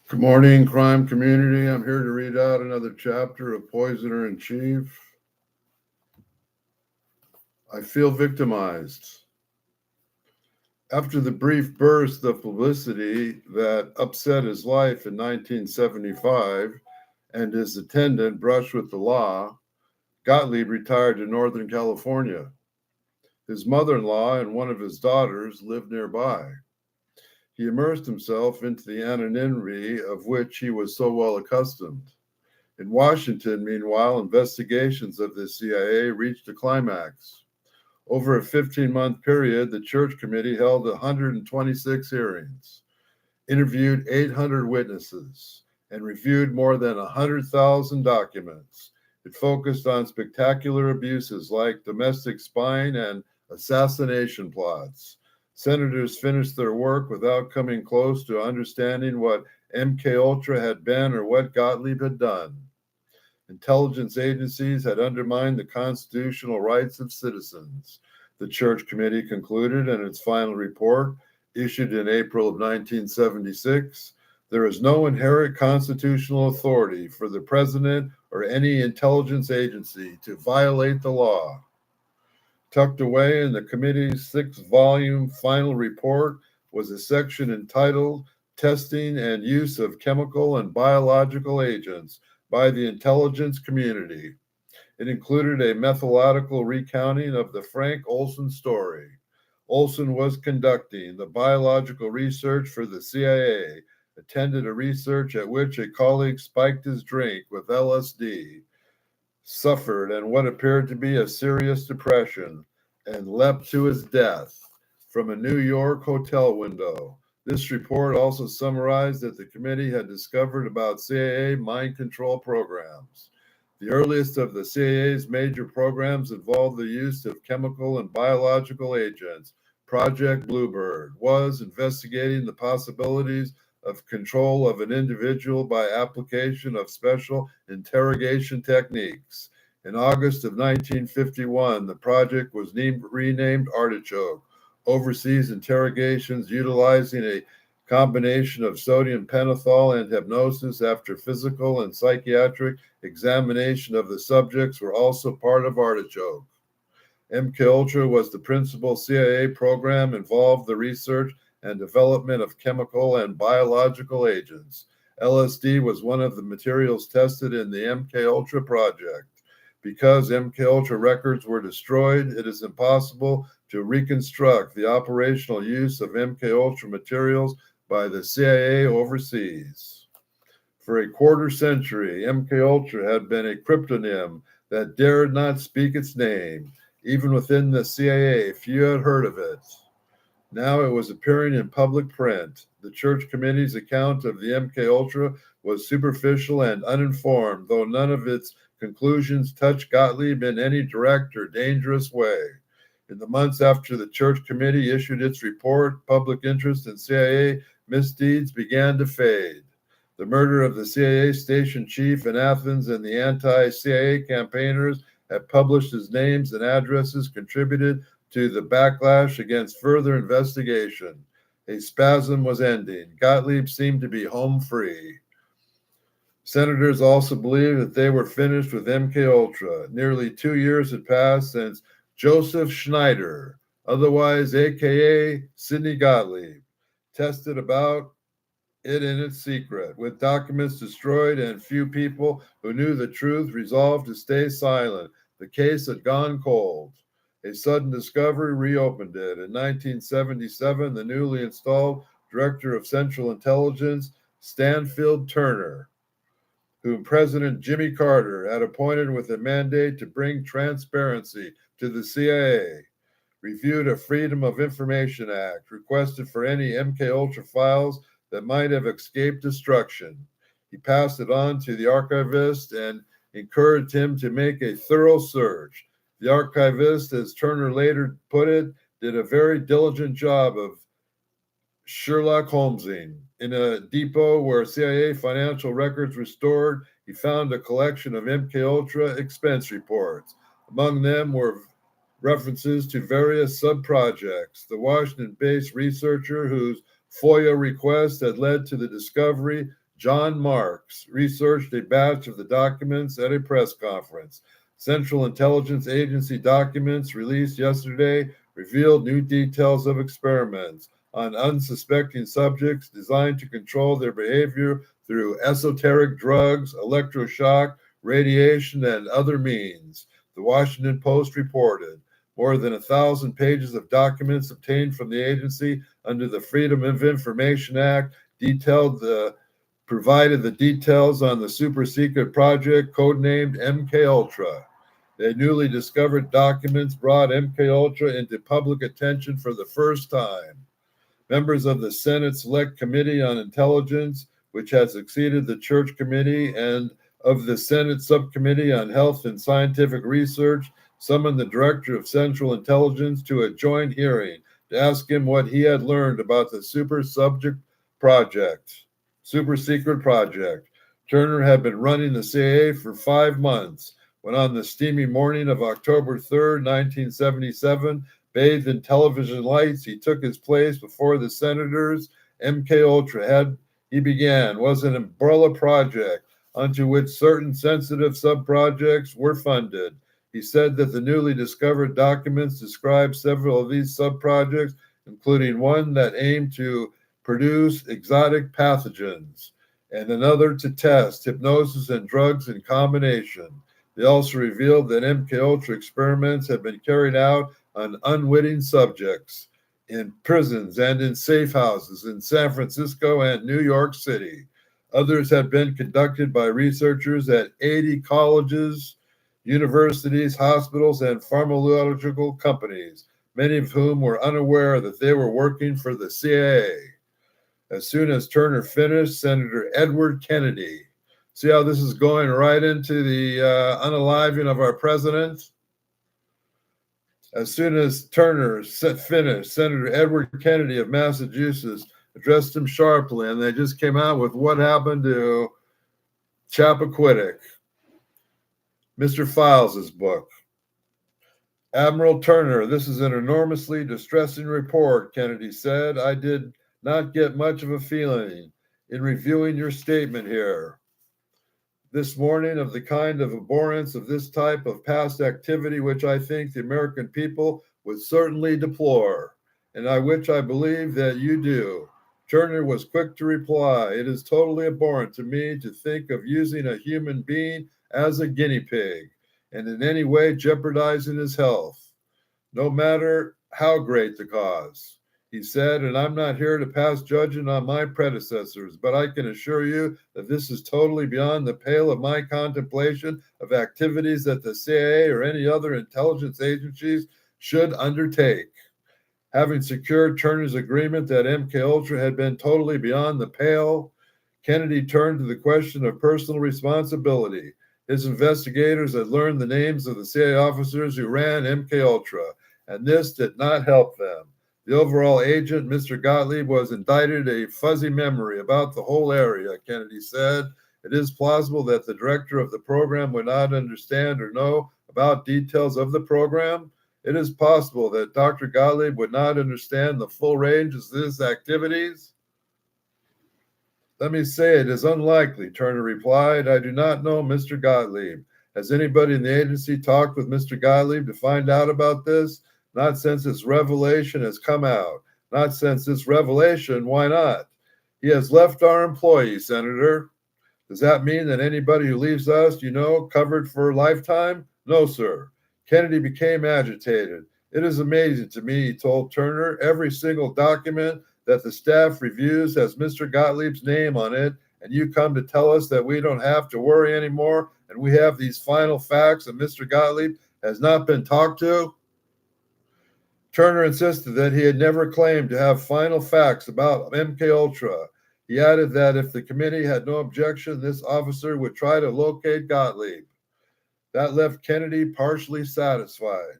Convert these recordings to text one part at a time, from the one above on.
Good morning, crime community. I'm here to read out another chapter of Poisoner in Chief. I feel victimized. After the brief burst of publicity that upset his life in 1975 and his attendant brushed with the law, Gottlieb retired to Northern California. His mother-in-law and one of his daughters lived nearby. He immersed himself into the anonymity of which he was so well accustomed. In Washington, meanwhile, investigations of the CIA reached a climax. Over a 15-month period, the Church Committee held 126 hearings, interviewed 800 witnesses, and reviewed more than 100,000 documents. It focused on spectacular abuses like domestic spying and assassination plots. Senators finished their work without coming close to understanding what MKUltra had been or what Gottlieb had done. Intelligence agencies had undermined the constitutional rights of citizens, the Church Committee concluded in its final report, issued in April of 1976. There is no inherent constitutional authority for the president or any intelligence agency to violate the law. Tucked away in the committee's 6-volume final report was a section entitled Testing and Use of Chemical and Biological Agents by the Intelligence Community. It included a methodological recounting of the Frank Olson story. Olson was conducting the biological research for the CIA, attended a research at which a colleague spiked his drink with LSD, suffered and what appeared to be a serious depression, and leapt to his death from a New York hotel window. This report also summarized that the committee had discovered about CIA mind control programs. The earliest of the CIA's major programs involved the use of chemical and biological agents. Project Bluebird was investigating the possibilities of control of an individual by application of special interrogation techniques. In August of 1951, the project was renamed Artichoke, overseas interrogations utilizing a combination of sodium pentothal and hypnosis after physical and psychiatric examination of the subjects were also part of Artichoke. MKUltra was the principal CIA program involved the research and development of chemical and biological agents. LSD was one of the materials tested in the MKUltra project. Because MKUltra records were destroyed, it is impossible to reconstruct the operational use of MKUltra materials by the CIA overseas. For a quarter century, MKUltra had been a cryptonym that dared not speak its name. Even within the CIA, few had heard of it. Now it was appearing in public print. The Church Committee's account of the MKUltra was superficial and uninformed, though none of its conclusions touched Gottlieb in any direct or dangerous way. In the months after the Church Committee issued its report, public interest in CIA misdeeds began to fade. The murder of the CIA station chief in Athens and the anti-CIA campaigners had published his names and addresses contributed to the backlash against further investigation. A spasm was ending. Gottlieb seemed to be home free. Senators also believed that they were finished with MKUltra. Nearly 2 years had passed since Joseph Schneider, otherwise aka Sidney Gottlieb, tested about it in its secret. With documents destroyed and few people who knew the truth resolved to stay silent, the case had gone cold. A sudden discovery reopened it. In 1977, the newly installed Director of Central Intelligence, Stanfield Turner, whom President Jimmy Carter had appointed with a mandate to bring transparency to the CIA, reviewed a Freedom of Information Act, requested for any MKUltra files that might have escaped destruction. He passed it on to the archivist and encouraged him to make a thorough search. The archivist, as Turner later put it, did a very diligent job of Sherlock Holmesing. In a depot where CIA financial records were stored, he found a collection of MKUltra expense reports. Among them were references to various sub-projects. The Washington-based researcher whose FOIA request had led to the discovery, John Marks, researched a batch of the documents at a press conference. Central Intelligence Agency documents released yesterday revealed new details of experiments on unsuspecting subjects designed to control their behavior through esoteric drugs, electroshock, radiation, and other means, the Washington Post reported. More than 1,000 pages of documents obtained from the agency under the Freedom of Information Act provided the details on the super secret project codenamed MKUltra. The newly discovered documents brought MKUltra into public attention for the first time. Members of the Senate Select Committee on Intelligence, which has succeeded the Church Committee, and of the Senate Subcommittee on Health and Scientific Research, summoned the Director of Central Intelligence to a joint hearing to ask him what he had learned about the super secret project. Turner had been running the CIA for 5 months when on the steamy morning of October 3rd, 1977, bathed in television lights, he took his place before the senators. MKUltra was an umbrella project onto which certain sensitive sub-projects were funded. He said that the newly discovered documents describe several of these sub-projects, including one that aimed to produce exotic pathogens, and another to test hypnosis and drugs in combination. They also revealed that MKUltra experiments had been carried out on unwitting subjects in prisons and in safe houses in San Francisco and New York City. Others had been conducted by researchers at 80 colleges, universities, hospitals, and pharmaceutical companies, many of whom were unaware that they were working for the CIA. As soon as Turner finished, Senator Edward Kennedy. See how this is going right into the unaliving of our president? As soon as Turner finished, Senator Edward Kennedy of Massachusetts addressed him sharply, and they just came out with what happened to Chappaquiddick. Mr. Files' book. Admiral Turner, this is an enormously distressing report, Kennedy said. I did not get much of a feeling in reviewing your statement here this morning of the kind of abhorrence of this type of past activity which I think the American people would certainly deplore, and which I believe that you do. Turner was quick to reply, it is totally abhorrent to me to think of using a human being as a guinea pig and in any way jeopardizing his health, no matter how great the cause. He said, and I'm not here to pass judgment on my predecessors, but I can assure you that this is totally beyond the pale of my contemplation of activities that the CIA or any other intelligence agencies should undertake. Having secured Turner's agreement that MKUltra had been totally beyond the pale, Kennedy turned to the question of personal responsibility. His investigators had learned the names of the CIA officers who ran MKUltra, and this did not help them. The overall agent, Mr. Gottlieb, was indicted a fuzzy memory about the whole area, Kennedy said. It is plausible that the director of the program would not understand or know about details of the program. It is possible that Dr. Gottlieb would not understand the full range of his activities. Let me say it is unlikely, Turner replied. I do not know Mr. Gottlieb. Has anybody in the agency talked with Mr. Gottlieb to find out about this? Not since this revelation has come out. Not since this revelation, why not? He has left our employee, Senator. Does that mean that anybody who leaves us, covered for a lifetime? No, sir. Kennedy became agitated. It is amazing to me, he told Turner. Every single document that the staff reviews has Mr. Gottlieb's name on it, and you come to tell us that we don't have to worry anymore, and we have these final facts, and Mr. Gottlieb has not been talked to? Turner insisted that he had never claimed to have final facts about MKUltra. He added that if the committee had no objection, this officer would try to locate Gottlieb. That left Kennedy partially satisfied.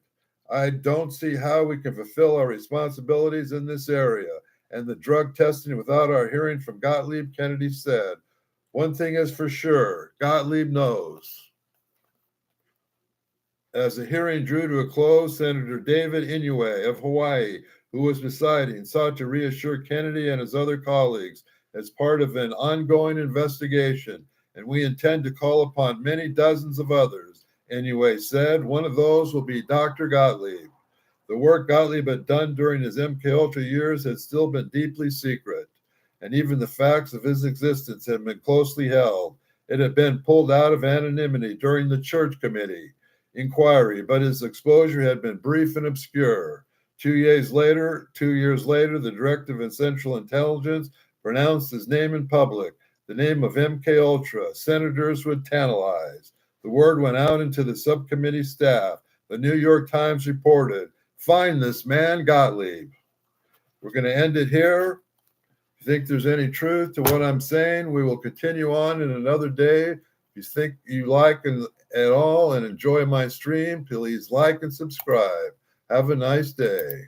I don't see how we can fulfill our responsibilities in this area and the drug testing without our hearing from Gottlieb, Kennedy said. One thing is for sure, Gottlieb knows. As the hearing drew to a close, Senator David Inouye of Hawaii, who was presiding, sought to reassure Kennedy and his other colleagues as part of an ongoing investigation, and we intend to call upon many dozens of others. Anyway said, one of those will be Dr. Gottlieb. The work Gottlieb had done during his MKUltra years had still been deeply secret, and even the facts of his existence had been closely held. It had been pulled out of anonymity during the church committee inquiry, but his exposure had been brief and obscure. 2 years later, the Director of Central Intelligence pronounced his name in public, the name of MKUltra. Senators would tantalize. The word went out into the subcommittee staff. The New York Times reported, "Find this man, Gottlieb." We're going to end it here. If you think there's any truth to what I'm saying, we will continue on in another day. If you think you like at all and enjoy my stream, please like and subscribe. Have a nice day.